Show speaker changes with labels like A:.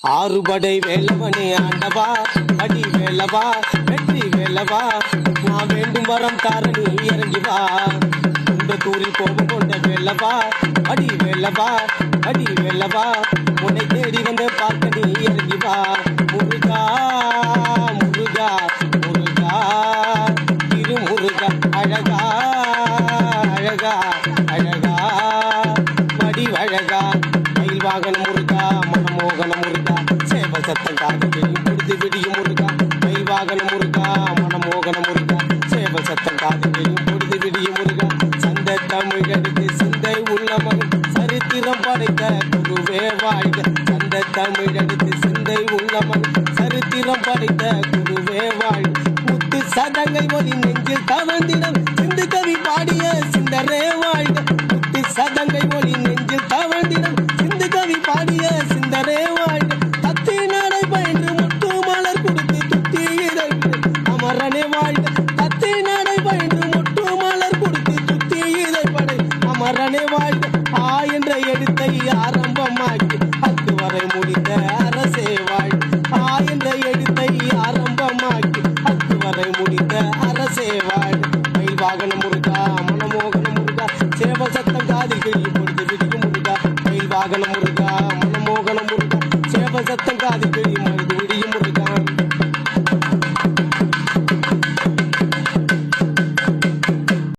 A: ஆறுபடை வேலவனே ஆண்டவா, அடி வேலவா, வெற்றி வேலவா, நான் வேண்டும் வரம் தாரணி இறங்கி வா. இந்த தூரில் கோபம் கொண்ட வேலவா, அடி வேலவா, அடி வேலவா, உன்னை தேடி வந்து பார்க்க நீ இறங்கி வா. முருகா முருகா முருகா திருமுருகா, அழகா அழகா அழகா வடிவழகா, மயில் வாகனம் முருகா, மனமோகனம் முருகா, சேவ சத்தம் காதுகளில் கொடுத்து விடியும் முருகா. மயில் வாகனம் முருகா, மனமோகனம் முருகா, சேவ சத்தம் காதுகளில் கொடுத்து விடியும் முருகா. சந்த தமிழெடுத்து சிந்தை உள்ள மகன் சரித்திரம் படைத்த குருவே வாழ்க. சந்த தமிழெடுத்து சிந்தை உள்ள மகன் சரித்திரம் படைத்த குருவே வாழ்க. முத்து சதங்கை ஒலி நெஞ்சில் தவழ்ந்திடம் சிந்து கவி பாடிய சிந்தரே வாழ்க. முத்து சதங்கை ஒலி நெஞ்சில் தவழ்ந்திடம் சிந்து கவி பாடிய சிந்தரே வாழ்க. தத்தி நடை பயின்று முட்டு மலர் கொடுத்து துத்தி இதை அமரனே வாழ்க. தத்தி நடை பயின்று முட்டு மலர் கொடுத்து துத்தி இதை படை அமரனே வாழ்க. ஆ என்ற எழுத்தை ஆரம்பமாக்கி அத்து வரை முடித்த அரசே வாழ்க. ஆ என்ற எழுத்தை ஆரம்பமாக்கி அத்து வரை முடித்த அரசே வாழ்க. மயில் வாகனம் முருகா, மனமோகனம் முருகா, சேவ சத்தம் காதில் பொழுது விடியும் முருகா. மயில் வாகனம் முருகா, மனமோகனம் முருகா, சேவ சத்தம் காதில்